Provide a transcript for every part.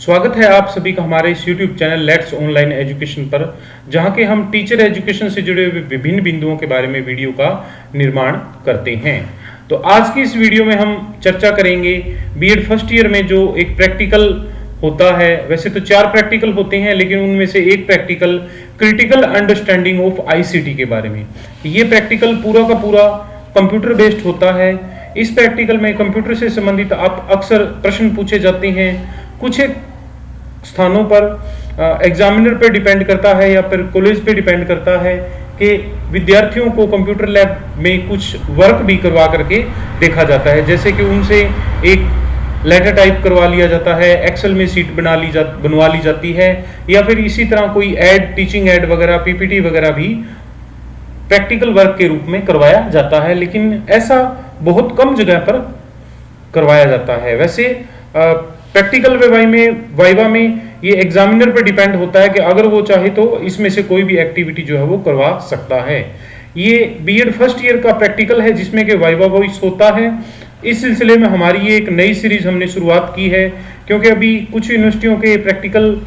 स्वागत है आप सभी का हमारे इस YouTube channel let's online education पर, जहां के हम टीचर एजुकेशन से जुड़े हुए विभिन्न बिंदुओं के बारे में वीडियो का निर्माण करते हैं। तो आज की इस वीडियो में हम चर्चा करेंगे बीएड फर्स्ट ईयर में जो एक प्रैक्टिकल होता है। वैसे तो 4 प्रैक्टिकल होते हैं, लेकिन उनमें से एक practical critical understanding of ICT के बारे में। ये प्रैक्टिकल पूरा का पूरा कंप्यूटर बेस्ड होता है। इस प्रैक्टिकल में कंप्यूटर से संबंधित आप अक्सर प्रश्न पूछे जाते हैं। कुछ एक स्थानों पर एग्जामिनर पे डिपेंड करता है या फिर कॉलेज पे डिपेंड करता है कि विद्यार्थियों को कंप्यूटर लैब में कुछ वर्क भी करवा करके देखा जाता है। जैसे कि उनसे एक लेटर टाइप करवा लिया जाता है, एक्सेल में सीट बनवा ली जाती है, या फिर इसी तरह कोई एड, टीचिंग एड वगैरह, पीपीटी वगैरह भी प्रैक्टिकल वर्क के रूप में करवाया जाता है। लेकिन ऐसा बहुत कम जगह पर करवाया जाता है। वैसे प्रैक्टिकल वाइवा में ये एग्जामिनर पर डिपेंड होता है कि अगर वो चाहे तो इसमें से कोई भी एक्टिविटी जो है वो करवा सकता है। ये बीएड फर्स्ट ईयर का प्रैक्टिकल है जिसमें कि वाइवा वॉइस होता है। इस सिलसिले में हमारी ये एक नई सीरीज हमने शुरुआत की है, क्योंकि अभी कुछ यूनिवर्सिटियों के प्रैक्टिकल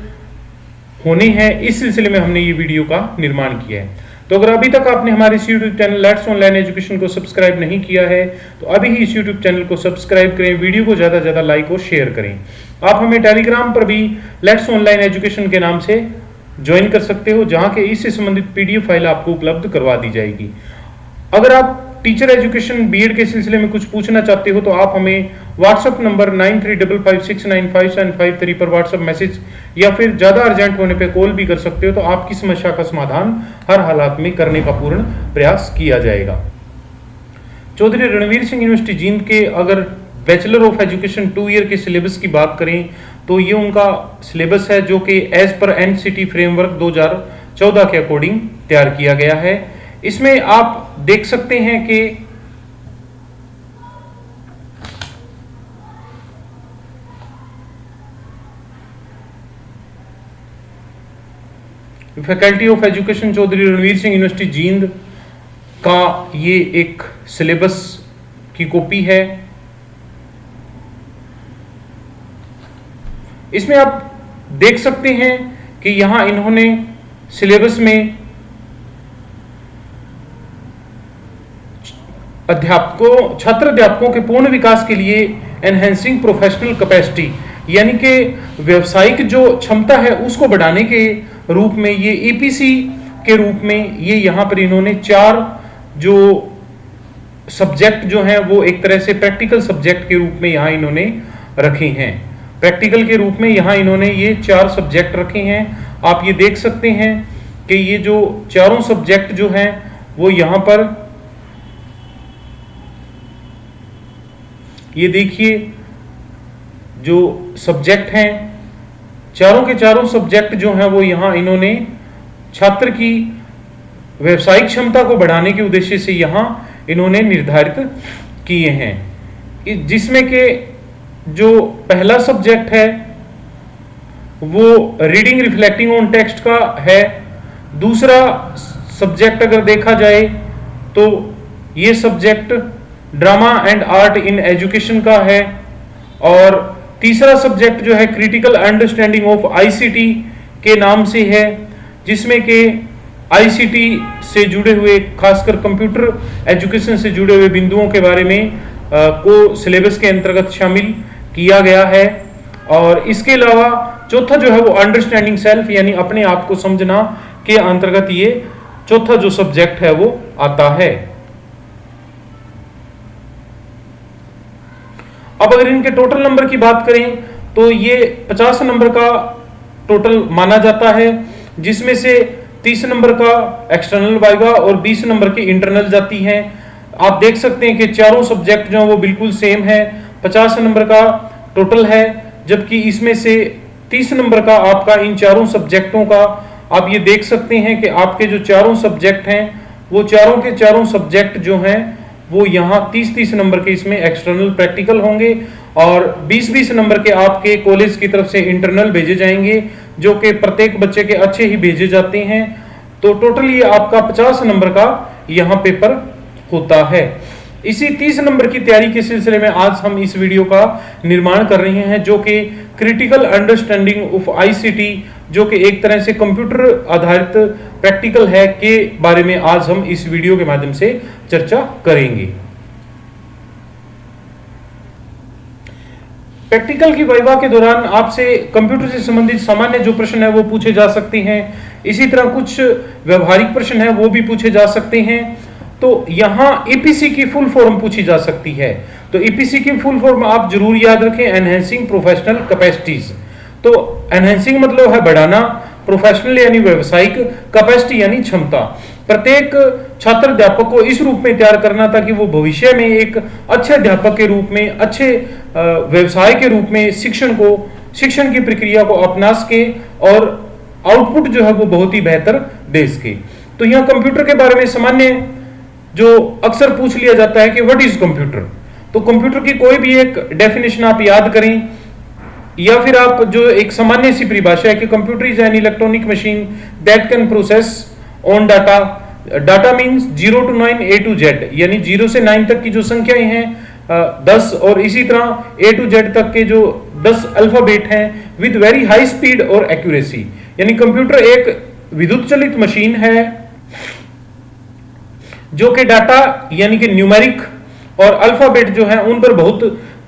होने हैं। इस सिलसिले में हमने ये वीडियो का निर्माण किया है। तो अगर अभी तक आपने हमारे इस YouTube channel let's online education को सब्सक्राइब नहीं किया है तो अभी ही इस यूट्यूब चैनल को सब्सक्राइब करें, वीडियो को ज़्यादा से ज़्यादा लाइक और शेयर करें। आप हमें टेलीग्राम पर भी लेट्स ऑनलाइन एजुकेशन के नाम से ज्वाइन कर सकते हो, जहां के इससे संबंधित पीडीएफ फाइल आपको उपलब्ध करवा दी जाएगी। अगर आप टीचर एजुकेशन बीएड के सिलसिले में कुछ पूछना चाहते हो तो आप हमें व्हाट्सएप नंबर 9355695753 पर व्हाट्सएप मैसेज या फिर ज्यादा अर्जेंट होने पे कॉल भी कर सकते हो। तो आपकी समस्या का समाधान हर हालात में करने का पूर्ण प्रयास किया जाएगा। चौधरी रणवीर सिंह यूनिवर्सिटी जींद के अगर बैचलर ऑफ एजुकेशन 2 ईयर के सिलेबस की बात करें तो ये उनका सिलेबस है जो कि एज पर एनसीटी फ्रेमवर्क 2014 के अकॉर्डिंग तैयार किया गया है। इसमें आप देख सकते हैं कि faculty of education Chaudhary Ranveer Singh university Jind का ये एक सिलेबस की कॉपी है। इसमें आप देख सकते हैं कि यहां इन्होंने सिलेबस में छात्र अध्यापकों के पूर्ण विकास के लिए एनहेंसिंग प्रोफेशनल कैपेसिटी, यानी कि व्यवसायिक जो क्षमता है उसको बढ़ाने के रूप में ये ईपीसी के रूप में ये यहां पर इन्होंने 4 जो सब्जेक्ट जो हैं वो एक तरह से प्रैक्टिकल सब्जेक्ट के रूप में यहां इन्होंने रखे हैं। प्रैक्टिकल के रूप में यहां इन्होंने ये 4 सब्जेक्ट रखे हैं। आप ये देख सकते हैं कि ये जो चारों सब्जेक्ट जो हैं वो यहां पर ये देखिए जो सब्जेक्ट हैं, चारों के चारों सब्जेक्ट जो हैं वो यहां इन्होंने छात्र की व्यावसायिक क्षमता को बढ़ाने के उद्देश्य से यहां इन्होंने निर्धारित किए हैं। जिसमें के जो पहला सब्जेक्ट है वो रीडिंग रिफ्लेक्टिंग ऑन टेक्स्ट का है। दूसरा सब्जेक्ट अगर देखा जाए तो ये subject drama and art in education का है। और तीसरा सब्जेक्ट जो है क्रिटिकल अंडरस्टैंडिंग ऑफ आईसीटी के नाम से है, जिसमें कि आईसीटी से जुड़े हुए खासकर कंप्यूटर एजुकेशन से जुड़े हुए बिंदुओं के बारे में को सिलेबस के अंतर्गत शामिल किया गया है। और इसके अलावा चौथा जो है वो अंडरस्टैंडिंग सेल्फ, यानी अपने आप को समझना के अंतर्गत ये चौथा जो सब्जेक्ट है वो आता है। अब अगर इनके टोटल नंबर की बात करें तो ये 50 नंबर का टोटल माना जाता है, जिसमें से 30 नंबर का एक्सटर्नल वाइवा और 20 नंबर की इंटरनल जाती हैं। आप देख सकते हैं कि चारों सब्जेक्ट जो वो बिल्कुल सेम है। 50 नंबर का टोटल है, जबकि इसमें से 30 नंबर का आपका इन चारों सब्जेक्टों का आप ये देख सकते हैं कि आपके जो चारों सब्जेक्ट हैं वो चारों के चारों सब्जेक्ट जो हैं वो यहाँ 30-30 नंबर के इसमें एक्सटर्नल प्रैक्टिकल होंगे और 20-20 नंबर के आपके कॉलेज की तरफ से इंटरनल भेजे जाएंगे, जो कि प्रत्येक बच्चे के अच्छे ही भेजे जाते हैं। तो टोटल ये आपका 50 नंबर का यहाँ पेपर होता है। इसी 30 नंबर की तैयारी के सिलसिले में आज हम इस वीडियो का निर्माण कर रहे हैं, जो कि क्रिटिकल अंडरस्टैंडिंग ऑफ आईसीटी, जो कि एक तरह से कंप्यूटर आधारित प्रैक्टिकल है, के बारे में आज हम इस वीडियो के माध्यम से चर्चा करेंगे। प्रैक्टिकल की वाइवा के दौरान आपसे कंप्यूटर से संबंधित सामान्य जो प्रश्न है वो पूछे जा सकते हैं। इसी तरह कुछ व्यवहारिक प्रश्न है वो भी पूछे जा सकते हैं। तो यहां ईपीसी की फुल फॉर्म पूछी जा सकती है। तो ईपीसी की फुल फॉर्म आप जरूर याद रखें, एनहेंसिंग प्रोफेशनल कैपेसिटीज। तो एनहेंसिंग मतलब है बढ़ाना, प्रोफेशनल यानी व्यवसायिक, कैपेसिटी यानी क्षमता। प्रत्येक छात्र अध्यापक को इस रूप में तैयार करना ताकि वो भविष्य में एक अच्छे अध्यापक के रूप में, अच्छे व्यवसाय के रूप में शिक्षण की प्रक्रिया को अपना सके और आउटपुट जो है वो बहुत ही बेहतर दे सके। तो यहाँ कंप्यूटर के बारे में सामान्य जो अक्सर पूछ लिया जाता है कि व्हाट इज कंप्यूटर। तो कंप्यूटर की कोई भी एक डेफिनेशन आप याद करें, या फिर आप जो एक सामान्य सी परिभाषा है कि computer is an electronic machine that can process on data. Data means 0 to 9 A to Z, यानी 0 से 9 तक की जो संख्याएं हैं 10, और इसी तरह A to Z तक के जो 10 अल्फाबेट हैं विद वेरी हाई स्पीड और एक्यूरेसी। यानी कंप्यूटर एक विद्युत चलित मशीन है जो कि डाटा यानी कि न्यूमेरिक और अल्फाबेट जो है उन पर बहुत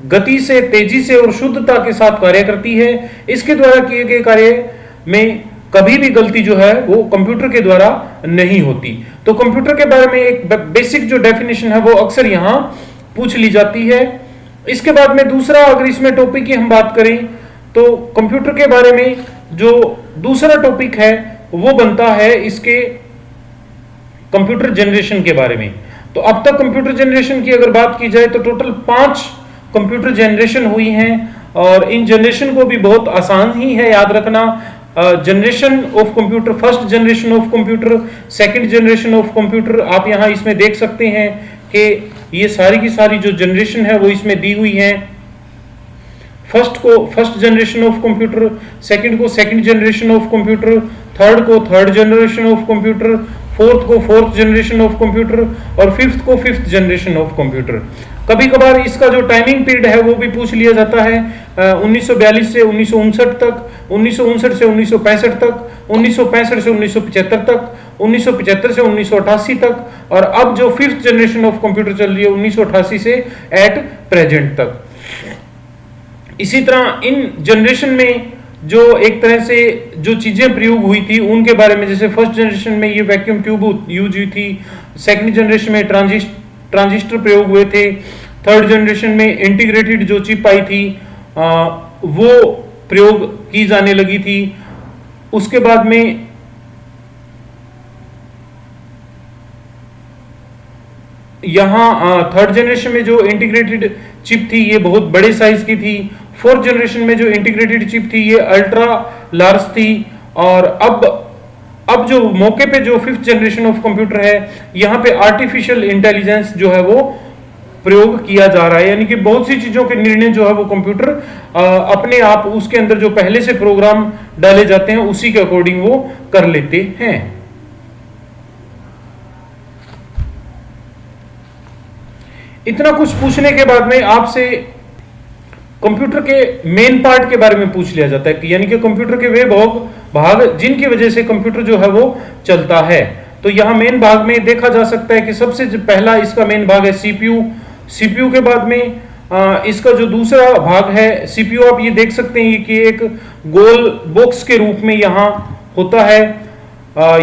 गति से, तेजी से और शुद्धता के साथ कार्य करती है। इसके द्वारा किए गए कार्य में कभी भी गलती जो है वो कंप्यूटर के द्वारा नहीं होती। तो कंप्यूटर के बारे में एक बेसिक जो डेफिनेशन है वो अक्सर यहां पूछ ली जाती है। इसके बाद में दूसरा, अगर इसमें टॉपिक की हम बात करें तो कंप्यूटर के बारे में जो दूसरा टॉपिक है वो बनता है इसके कंप्यूटर जनरेशन के बारे में। तो अब तक कंप्यूटर जनरेशन की अगर बात की जाए तो टोटल 5 कंप्यूटर जनरेशन हुई हैं, और इन जनरेशन को भी बहुत आसान ही है याद रखना। Generation of computer, first generation of computer, second generation of computer, आप यहां इसमें देख सकते हैं कि ये सारी की सारी जो जनरेशन है वो इसमें दी हुई है। फर्स्ट को first generation of computer, second को second generation of computer, third को third generation of computer, fourth को फोर्थ जनरेशन ऑफ कंप्यूटर और फिफ्थ को फिफ्थ जनरेशन ऑफ कंप्यूटर। कभी कभार इसका जो टाइमिंग पीरियड है वो भी पूछ लिया जाता है। 1942 से 1959 तक, 1959 से 1965 तक, 1965 से 1975 तक, 1975 से 1988 तक, और अब जो फिफ्थ जनरेशन ऑफ कंप्यूटर चल रही है 1988 से एट प्रेजेंट तक। इसी तरह इन जनरेशन में जो एक तरह से जो चीजें प्रयोग हुई थी उनके बारे में, जैसे फर्स्ट जनरेशन में ये वैक्यूम ट्यूब यूज हुई थी, सेकंड जनरेशन में ट्रांजिस्टर प्रयोग हुए थे, थर्ड जनरेशन में इंटीग्रेटेड जो चिप आई थी वो प्रयोग की जाने लगी थी। उसके बाद में यहां थर्ड जनरेशन में जो इंटीग्रेटेड चिप थी ये बहुत बड़े साइज की थी। फोर्थ जनरेशन में जो इंटीग्रेटेड चिप थी ये अल्ट्रा लार्ज थी। और अब जो मौके पे जो फिफ्थ जनरेशन ऑफ कंप्यूटर है यहां पे आर्टिफिशियल इंटेलिजेंस जो है वो प्रयोग किया जा रहा है, यानी कि बहुत सी चीजों के निर्णय जो है वो कंप्यूटर अपने आप उसके अंदर जो पहले से प्रोग्राम डाले जाते हैं उसी के अकॉर्डिंग वो कर लेते हैं। इतना कुछ पूछने के बाद में आपसे कंप्यूटर के मेन पार्ट के बारे में पूछ लिया जाता है, यानी कि कंप्यूटर के वे भाग जिनकी वजह से कंप्यूटर जो है वो चलता है। तो यहां मेन भाग में देखा जा सकता है कि सबसे पहला इसका मेन भाग है सीपीयू। सीपीयू के बाद में इसका जो दूसरा भाग है सीपीयू, आप ये देख सकते हैं कि एक गोल बॉक्स के रूप में यहां होता है।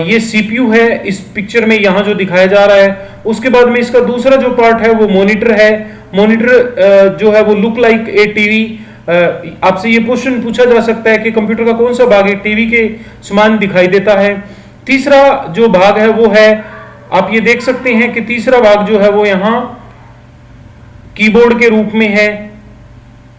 ये सीपीयू है इस पिक्चर में यहां जो दिखाया जा रहा है। उसके बाद में इसका दूसरा जो पार्ट है वो मॉनिटर है। मॉनिटर जो है वो लुक लाइक ए टीवी। आपसे ये क्वेश्चन पूछा जा सकता है कि कंप्यूटर का कौन सा भाग एक टीवी के समान दिखाई देता है। तीसरा जो भाग है वो है, आप ये देख सकते हैं कि तीसरा भाग जो है वो यहां कीबोर्ड के रूप में है,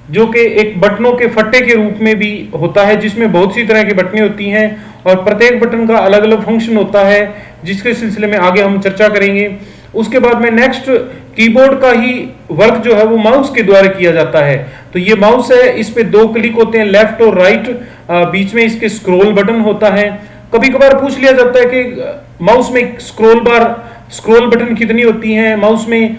जो कि एक बटनों के फट्टे के रूप में भी होता है, जिसमें बहुत सी तरह की बटनें होती हैं और प्रत्येक बटन का अलग अलग फंक्शन होता है, जिसके सिलसिले में आगे हम चर्चा करेंगे। उसके बाद में नेक्स्ट कीबोर्ड का ही वर्क जो है वो माउस के द्वारा किया जाता है। तो ये माउस है, इस पे 2 क्लिक होते हैं, लेफ्ट और राइट, बीच में इसके स्क्रॉल बटन होता है। कभी कभार पूछ लिया जाता है कि माउस में स्क्रॉल बटन कितनी होती हैं, माउस में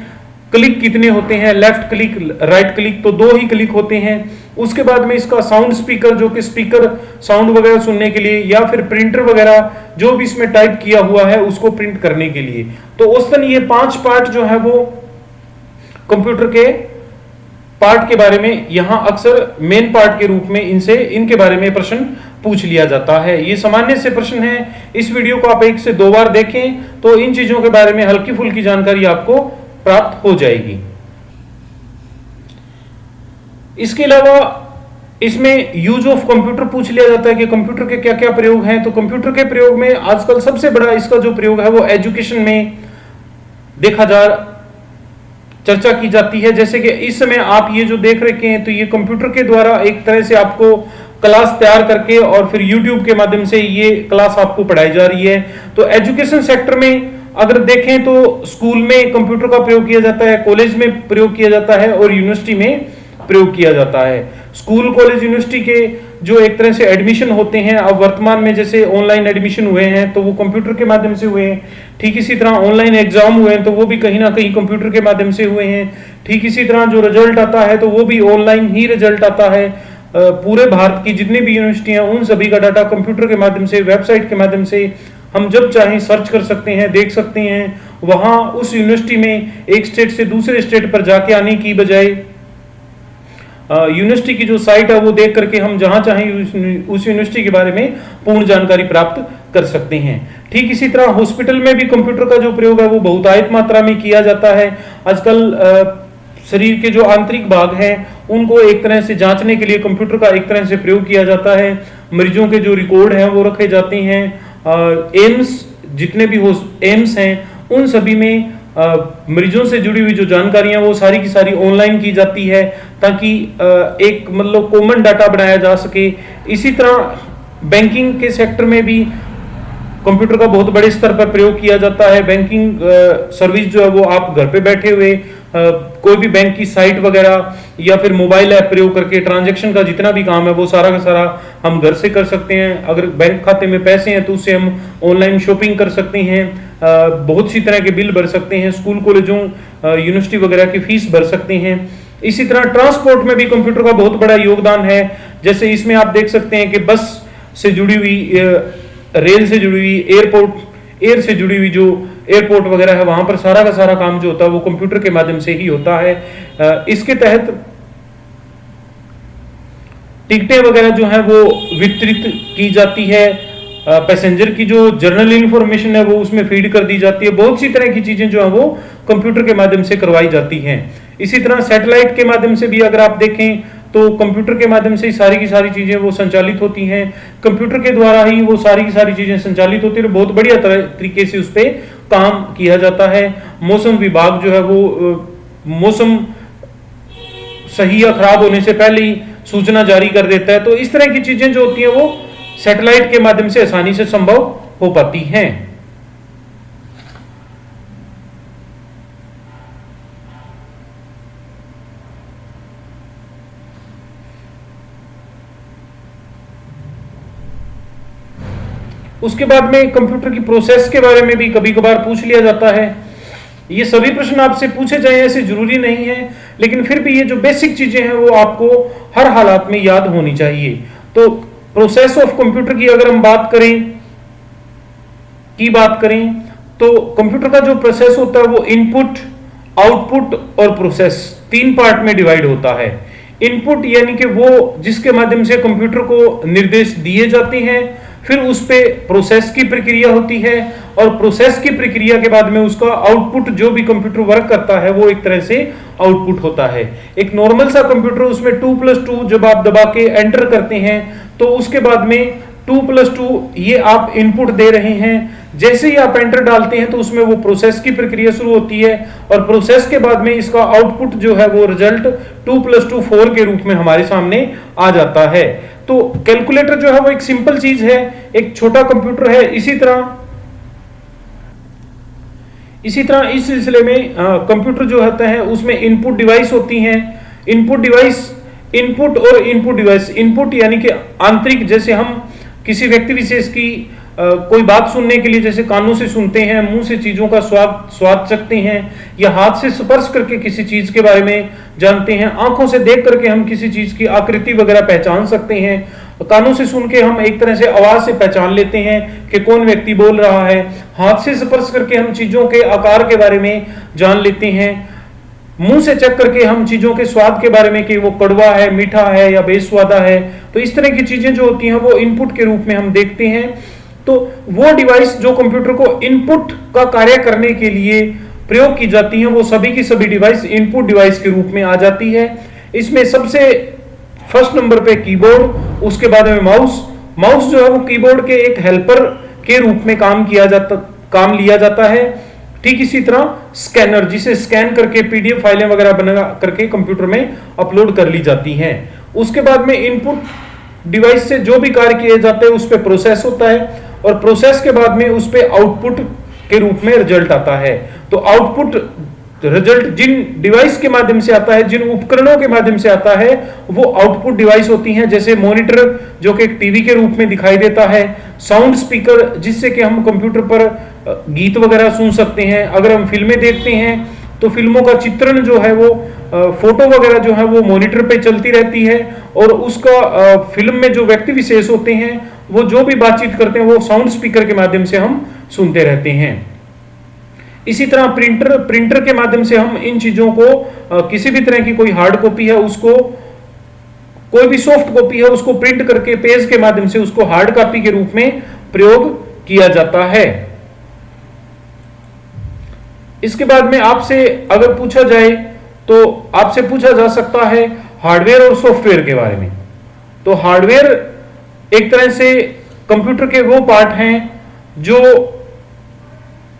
क्लिक कितने होते हैं, लेफ्ट क्लिक राइट क्लिक तो 2 ही क्लिक होते हैं। उसके बाद में इसका साउंड स्पीकर, जो कि स्पीकर साउंड वगैरह सुनने के लिए, या फिर प्रिंटर वगैरह जो भी इसमें टाइप किया हुआ है उसको प्रिंट करने के लिए। तो औसतन ये 5 पार्ट जो है वो कंप्यूटर के पार्ट के बारे में यहां अक्सर मेन पार्ट के रूप में इनके बारे में प्रश्न पूछ लिया जाता है। ये सामान्य से प्रश्न है। इस वीडियो को आप 1 से 2 बार देखें तो इन चीजों के बारे में हल्की फुल्की जानकारी आपको प्राप्त हो जाएगी। इसके अलावा इसमें यूज ऑफ कंप्यूटर पूछ लिया जाता है कि कंप्यूटर के क्या क्या प्रयोग हैं। तो कंप्यूटर के प्रयोग में आजकल सबसे बड़ा इसका जो प्रयोग है वो एजुकेशन में देखा जा चर्चा की जाती है। जैसे कि इस समय आप ये जो देख रहे हैं तो ये कंप्यूटर के द्वारा एक तरह से आपको क्लास तैयार करके और फिर YouTube के माध्यम से ये क्लास आपको पढ़ाई जा रही है। तो एजुकेशन सेक्टर में अगर देखें तो स्कूल में कंप्यूटर का प्रयोग किया जाता है, कॉलेज में प्रयोग किया जाता है और यूनिवर्सिटी में प्रयोग किया जाता है। स्कूल कॉलेज यूनिवर्सिटी के जो एक तरह से एडमिशन होते हैं, अब वर्तमान में जैसे ऑनलाइन एडमिशन हुए हैं तो वो कंप्यूटर के माध्यम से हुए हैं। ठीक इसी तरह ऑनलाइन एग्जाम हुए हैं तो वो भी कहीं ना कहीं कंप्यूटर के माध्यम से हुए हैं। ठीक इसी तरह जो रिजल्ट आता है तो वो भी ऑनलाइन ही रिजल्ट आता है। पूरे भारत की जितनी भी यूनिवर्सिटियां उन सभी का डाटा कंप्यूटर के माध्यम से, वेबसाइट के माध्यम से हम जब चाहें सर्च कर सकते हैं, देख सकते हैं। वहां उस यूनिवर्सिटी में एक स्टेट से दूसरे स्टेट पर जाके आने की बजाय यूनिवर्सिटी की जो साइट है वो देख करके हम जहां चाहें उस यूनिवर्सिटी के बारे में पूर्ण जानकारी प्राप्त कर सकते हैं। ठीक इसी तरह हॉस्पिटल में भी कंप्यूटर का जो प्रयोग है वो बहुतायत मात्रा में किया जाता है। आजकल शरीर के जो आंतरिक भाग हैं उनको एक तरह से जांचने के लिए कंप्यूटर का एक तरह से प्रयोग किया जाता है। मरीजों के जो रिकॉर्ड हैं वो रखे जाते हैं। एम्स जितने भी एम्स हैं उन सभी में मरीजों से जुड़ी हुई जो जानकारियां वो सारी की सारी ऑनलाइन की जाती है ताकि एक मतलब कॉमन डाटा बनाया जा सके। इसी तरह बैंकिंग के सेक्टर में भी कंप्यूटर का बहुत बड़े स्तर पर प्रयोग किया जाता है। बैंकिंग सर्विस जो है वो आप घर पे बैठे हुए कोई भी बैंक की साइट वगैरह या फिर मोबाइल ऐप प्रयोग करके ट्रांजैक्शन का जितना भी काम है वो सारा का सारा हम घर से कर सकते हैं। अगर बैंक खाते में पैसे हैं तो उससे हम ऑनलाइन शॉपिंग कर सकते हैं, बहुत सी तरह के बिल भर सकते हैं, स्कूल कॉलेजों यूनिवर्सिटी वगैरह की फीस भर सकते हैं। इसी तरह ट्रांसपोर्ट में भी कंप्यूटर का बहुत बड़ा योगदान है। जैसे इसमें आप देख सकते हैं कि बस से जुड़ी हुई, रेल से जुड़ी हुई, एयर से जुड़ी हुई जो एयरपोर्ट वगैरह है वहां पर सारा का सारा काम जो होता है वो कंप्यूटर के माध्यम से ही होता है। इसके तहत टिकटें वगैरह जो है वो वितरित की जाती है। पैसेंजर की जो जर्नल इंफॉर्मेशन है वो उसमें फीड कर दी जाती है। बहुत सी तरह की चीजें जो है वो कंप्यूटर के माध्यम से करवाई जाती हैं। इसी तरह सैटेलाइट के माध्यम से भी अगर आप देखें तो कंप्यूटर के माध्यम से ही सारी की सारी चीजें वो संचालित होती हैं। कंप्यूटर के द्वारा ही वो सारी की सारी चीजें संचालित होती है। बहुत बढ़िया तरीके से उस पर काम किया जाता है। मौसम विभाग जो है वो मौसम सही या खराब होने से पहले ही सूचना जारी कर देता है। तो इस तरह की चीजें जो होती हैं वो सैटेलाइट के माध्यम से आसानी से संभव हो पाती हैं। उसके बाद में कंप्यूटर की प्रोसेस के बारे में भी कभी कभार पूछ लिया जाता है। ये सभी प्रश्न आपसे पूछे जाए ऐसे जरूरी नहीं है, लेकिन फिर भी ये जो बेसिक चीजें हैं वो आपको हर हालात में याद होनी चाहिए। तो प्रोसेस ऑफ कंप्यूटर की अगर हम बात करें तो कंप्यूटर का जो प्रोसेस होता है वो इनपुट, आउटपुट और प्रोसेस 3 पार्ट में डिवाइड होता है। इनपुट यानी कि वो जिसके माध्यम से कंप्यूटर को निर्देश दिए जाते हैं, फिर उस पे प्रोसेस की प्रक्रिया होती है और प्रोसेस की प्रक्रिया के बाद में उसका आउटपुट जो भी कंप्यूटर वर्क करता है वो एक तरह से आउटपुट होता है। एक नॉर्मल सा कंप्यूटर उसमें 2+2 जब आप दबा के एंटर करते हैं तो उसके बाद में 2+2 ये आप इनपुट दे रहे हैं। जैसे ही आप एंटर डालते हैं तो उसमें वो प्रोसेस की प्रक्रिया शुरू होती है और प्रोसेस के बाद में इसका आउटपुट जो है वो रिजल्ट 2+2 4 के रूप में हमारे सामने आ जाता है। तो कैलकुलेटर जो है वो एक सिंपल चीज है, एक छोटा कंप्यूटर है। इसी तरह इस सिलसिले में कंप्यूटर जो होता है उसमें इनपुट डिवाइस होती हैं। इनपुट और इनपुट डिवाइस, इनपुट यानी कि आंतरिक, जैसे हम किसी व्यक्ति विशेष की कोई बात सुनने के लिए जैसे कानों से सुनते हैं, मुंह से चीजों का स्वाद चखते हैं, या हाथ से स्पर्श करके किसी चीज के बारे में जानते हैं, आंखों से देख करके हम किसी चीज की आकृति वगैरह पहचान सकते हैं, कानों से सुन के हम एक तरह से आवाज से पहचान लेते हैं कि कौन व्यक्ति बोल रहा है, हाथ से स्पर्श करके हम चीजों के आकार के बारे में जान लेते हैं, मुंह से चख करके हम चीजों के स्वाद के बारे में कि वो कड़वा है, मीठा है या बेस्वादा है। तो इस तरह की चीजें जो होती हैं वो इनपुट के रूप में हम देखते हैं। तो वो डिवाइस जो कंप्यूटर को इनपुट का कार्य करने के लिए प्रयोग की जाती हैं, वो सभी की सभी डिवाइस इनपुट डिवाइस के रूप में आ जाती है। इसमें सबसे फर्स्ट नंबर पे कीबोर्ड, उसके बाद में माउस जो है वो कीबोर्ड के एक हेल्पर के रूप में काम लिया जाता है। ठीक इसी तरह स्कैनर, जिसे स्कैन करके पीडीएफ फाइलें वगैरह बना करके कंप्यूटर में अपलोड कर ली जाती हैं। उसके बाद में इनपुट डिवाइस से जो भी कार्य किए जाते हैं उस पर प्रोसेस होता है, और प्रोसेस के बाद में उस पर आउटपुट के रूप में रिजल्ट आता है। तो आउटपुट रिजल्ट जिन डिवाइस के माध्यम से आता है, जिन उपकरणों के माध्यम से आता है, वो आउटपुट डिवाइस होती हैं। जैसे मॉनिटर जो कि एक टीवी के रूप में दिखाई देता है, साउंड स्पीकर जिससे कि हम कंप्यूटर पर गीत वगैरह सुन सकते हैं, अगर हम फिल्में देखते हैं तो फिल्मों का चित्रण जो है वो फोटो वगैरह जो है वो मॉनिटर पे चलती रहती है, और उसका फिल्म में जो व्यक्ति विशेष होते हैं वो जो भी बातचीत करते हैं वो साउंड स्पीकर के माध्यम से हम सुनते रहते हैं। इसी तरह प्रिंटर के माध्यम से हम इन चीजों को किसी भी तरह की कोई हार्ड कॉपी है उसको, कोई भी सॉफ्ट कॉपी है उसको प्रिंट करके पेज के माध्यम से उसको हार्ड कॉपी के रूप में प्रयोग किया जाता है। इसके बाद में आपसे अगर पूछा जाए तो आपसे पूछा जा सकता है हार्डवेयर और सॉफ्टवेयर के बारे में। तो हार्डवेयर एक तरह से कंप्यूटर के वो पार्ट हैं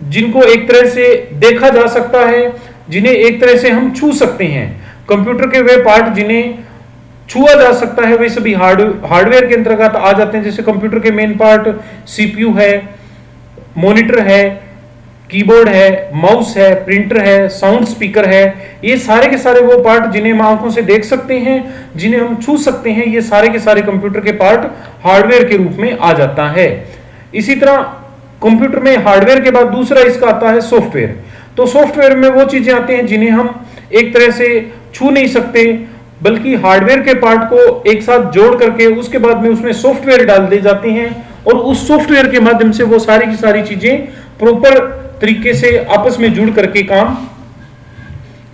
जिनको एक तरह से देखा जा सकता है, जिन्हें एक तरह से हम छू सकते हैं। कंप्यूटर के वे पार्ट जिन्हें छुआ जा सकता है वे सभी हार्डवेयर के अंतर्गत आ जाते हैं। जैसे कंप्यूटर के मेन पार्ट सीपीयू है, मॉनिटर है, कीबोर्ड है, माउस है, प्रिंटर है, साउंड स्पीकर है। ये सारे के सारे वो पार्ट जिन्हें हम आंखों से देख सकते हैं, जिन्हें हम छू सकते हैं, ये सारे के सारे कंप्यूटर के पार्ट हार्डवेयर के रूप में आ जाता है। इसी तरह कंप्यूटर में हार्डवेयर के बाद दूसरा इसका आता है सॉफ्टवेयर। तो सॉफ्टवेयर में वो चीजें आती हैं जिन्हें हम एक तरह से छू नहीं सकते, बल्कि हार्डवेयर के पार्ट को एक साथ जोड़ करके उसके बाद में उसमें सॉफ्टवेयर डाल दी जाती हैं, और उस सॉफ्टवेयर के माध्यम से वो सारी की सारी चीजें प्रॉपर तरीके से आपस में जुड़ करके काम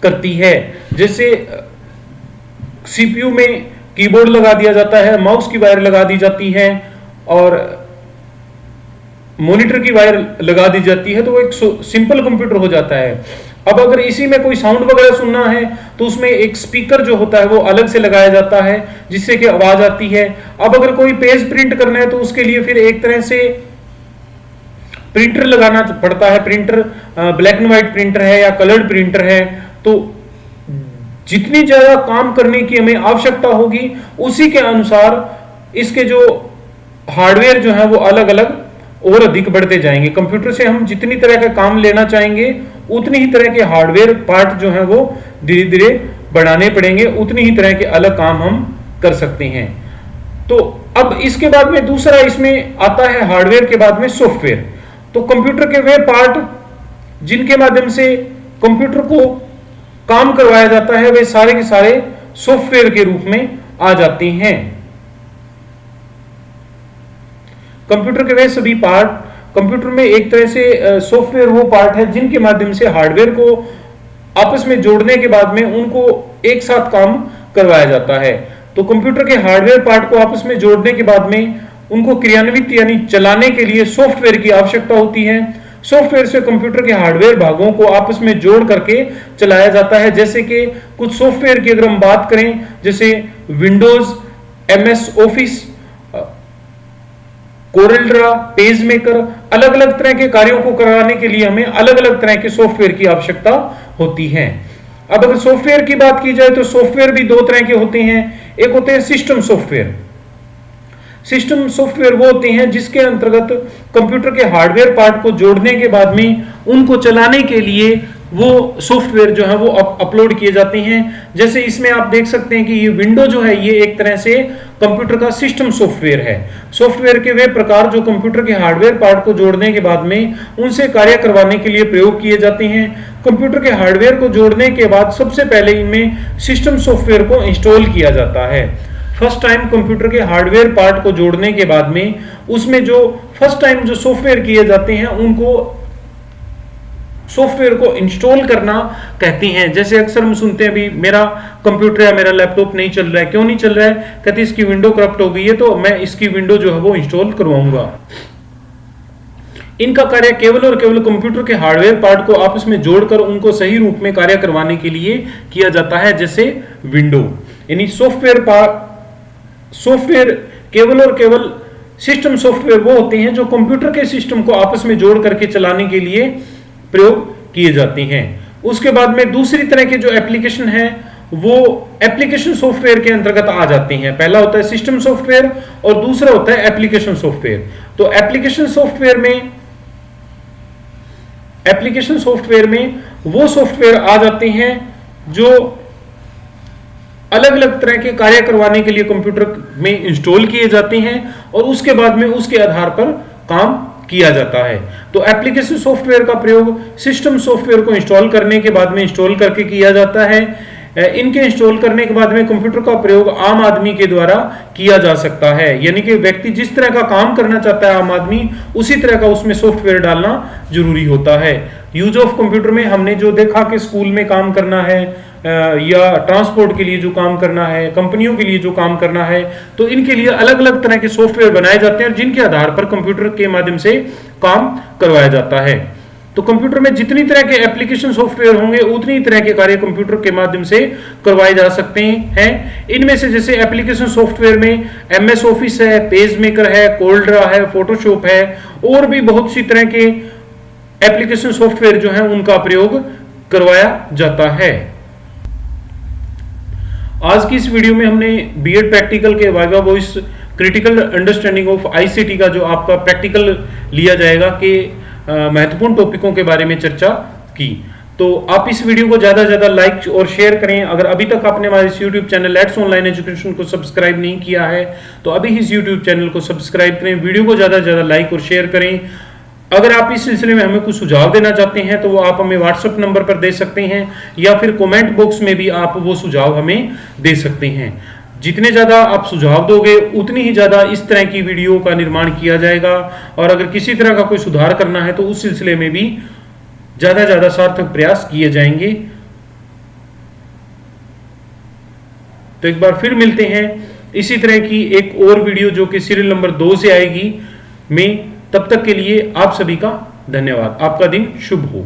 करती है। जैसे सीपीयू में कीबोर्ड लगा दिया जाता है, माउस की वायर लगा दी जाती है, और मॉनिटर की वायर लगा दी जाती है, तो वो एक सिंपल कंप्यूटर हो जाता है। अब अगर इसी में कोई साउंड वगैरह सुनना है तो उसमें एक स्पीकर जो होता है वो अलग से लगाया जाता है जिससे कि आवाज आती है। अब अगर कोई पेज प्रिंट करना है तो उसके लिए फिर एक तरह से प्रिंटर लगाना पड़ता है। Printer black and white printer है या कलर्ड प्रिंटर है, तो जितनी ज्यादा काम करने की हमें आवश्यकता होगी उसी के अनुसार इसके जो हार्डवेयर जो है वो अलग अलग और अधिक बढ़ते जाएंगे। कंप्यूटर से हम जितनी तरह का काम लेना चाहेंगे उतनी ही तरह के हार्डवेयर पार्ट जो है वो धीरे धीरे बढ़ाने पड़ेंगे, उतनी ही तरह के अलग काम हम कर सकते हैं। तो अब इसके बाद में दूसरा इसमें आता है हार्डवेयर के बाद में सॉफ्टवेयर। तो कंप्यूटर के वे पार्ट जिनके माध्यम से कंप्यूटर को काम करवाया जाता है वे सारे के सारे सॉफ्टवेयर के रूप में आ जाते हैं। कंप्यूटर के वे सभी पार्ट, कंप्यूटर में एक तरह से सॉफ्टवेयर वो पार्ट है जिनके माध्यम से हार्डवेयर को आपस में जोड़ने के बाद में उनको एक साथ काम करवाया जाता है। तो कंप्यूटर के हार्डवेयर पार्ट को आपस में जोड़ने के बाद में उनको क्रियान्वित यानी चलाने के लिए सॉफ्टवेयर की आवश्यकता होती है। सॉफ्टवेयर से कंप्यूटर के हार्डवेयर भागों को आपस में जोड़ करके चलाया जाता है। जैसे कि कुछ सॉफ्टवेयर की अगर हम बात करें, जैसे Windows, MS office, Corel Draw, page maker, अलग अलग तरह के कार्यों को कराने के लिए हमें अलग अलग तरह के सॉफ्टवेयर की आवश्यकता होती है। अब अगर सॉफ्टवेयर की बात की जाए तो सॉफ्टवेयर भी दो तरह के होते हैं। एक होते हैं सिस्टम सॉफ्टवेयर। सिस्टम सॉफ्टवेयर वो होते हैं जिसके अंतर्गत कंप्यूटर के हार्डवेयर पार्ट को जोड़ने के बाद में उनको चलाने के लिए वो सॉफ्टवेयर जो है वो अपलोड किए जाते हैं। जैसे इसमें आप देख सकते हैं कि ये विंडो जो है ये एक तरह से कंप्यूटर का सिस्टम सॉफ्टवेयर है। सॉफ्टवेयर के वे प्रकार जो कंप्यूटर के हार्डवेयर पार्ट को जोड़ने के बाद में उनसे कार्य करवाने के लिए प्रयोग किए जाते हैं। कंप्यूटर के हार्डवेयर को जोड़ने के बाद सबसे पहले इनमें सिस्टम सॉफ्टवेयर को इंस्टॉल किया जाता है। फर्स्ट टाइम कंप्यूटर के हार्डवेयर पार्ट को जोड़ने के बाद में उसमें जो फर्स्ट टाइम जो सॉफ्टवेयर किए जाते हैं उनको सॉफ्टवेयर को इंस्टॉल करना कहते हैं। जैसे अक्सर हम सुनते हैं अभी मेरा कंप्यूटर या मेरा लैपटॉप नहीं चल रहा है, क्यों नहीं चल रहा है, कहते हैं इसकी विंडो करप्ट हो गई है तो मैं इसकी विंडो जो है वो इंस्टॉल करवाऊंगा। इनका कार्य केवल और केवल कंप्यूटर के हार्डवेयर पार्ट को आपस में जोड़कर उनको सही रूप में कार्य करवाने के लिए किया जाता है। जैसे विंडो यानी सॉफ्टवेयर केवल और केवल सिस्टम सॉफ्टवेयर वो होते हैं जो कंप्यूटर के सिस्टम को आपस में जोड़ करके चलाने के लिए प्रयोग किए जाते हैं। उसके बाद में दूसरी तरह के जो एप्लीकेशन है वो एप्लीकेशन सॉफ्टवेयर के अंतर्गत आ जाते हैं। पहला होता है सिस्टम सॉफ्टवेयर और दूसरा होता है एप्लीकेशन सॉफ्टवेयर। तो एप्लीकेशन सॉफ्टवेयर में वो सॉफ्टवेयर आ जाते हैं जो अलग अलग तरह के कार्य करवाने के लिए कंप्यूटर में इंस्टॉल किए जाते हैं और उसके बाद में उसके आधार पर काम किया जाता है। तो एप्लीकेशन सॉफ्टवेयर का प्रयोग सिस्टम सॉफ्टवेयर को इंस्टॉल करने के बाद में इंस्टॉल करके किया जाता है। इनके इंस्टॉल करने के बाद में कंप्यूटर का प्रयोग आम आदमी के द्वारा किया जा सकता है, यानी कि व्यक्ति जिस तरह का काम करना चाहता है आम आदमी उसी तरह का उसमें सॉफ्टवेयर डालना जरूरी होता है। यूज ऑफ कंप्यूटर में हमने जो देखा कि स्कूल में काम करना है या ट्रांसपोर्ट के लिए जो काम करना है, कंपनियों के लिए जो काम करना है, तो इनके लिए अलग अलग तरह के सॉफ्टवेयर बनाए जाते हैं और जिनके आधार पर कंप्यूटर के माध्यम से काम करवाया जाता है। तो कंप्यूटर में जितनी तरह के एप्लीकेशन सॉफ्टवेयर होंगे उतनी तरह के कार्य कंप्यूटर के माध्यम से करवाए जा सकते हैं। इनमें से जैसे एप्लीकेशन सॉफ्टवेयर में MS ऑफिस है, पेज मेकर है, कोल्ड्रा है, फोटोशॉप है और भी बहुत सी तरह के एप्लीकेशन सॉफ्टवेयर जो है उनका प्रयोग करवाया जाता है। आज की इस वीडियो में हमने बीएड प्रैक्टिकल के viva voice critical understanding of ICT का जो आपका प्रैक्टिकल लिया जाएगा के महत्वपूर्ण टॉपिकों के बारे में चर्चा की। तो आप इस वीडियो को ज्यादा से ज्यादा लाइक और शेयर करें। अगर अभी तक आपने हमारे इस YouTube channel let's online education को सब्सक्राइब नहीं किया है तो अभी इस YouTube चैनल को सब्सक्राइब करें, वीडियो को ज्यादा से ज्यादा लाइक और शेयर करें। अगर आप इस सिलसिले में हमें कुछ सुझाव देना चाहते हैं तो वो आप हमें WhatsApp नंबर पर दे सकते हैं या फिर कमेंट बॉक्स में भी आप वो सुझाव हमें दे सकते हैं। जितने ज्यादा आप सुझाव दोगे उतनी ही ज्यादा इस तरह की वीडियो का निर्माण किया जाएगा और अगर किसी तरह का कोई सुधार करना है तो उस सिलसिले में भी ज्यादा ज्यादा सार्थक प्रयास किए जाएंगे। तो एक बार फिर मिलते हैं इसी तरह की एक और वीडियो जो कि सीरियल नंबर 2 से आएगी में। तब तक के लिए आप सभी का धन्यवाद। आपका दिन शुभ हो।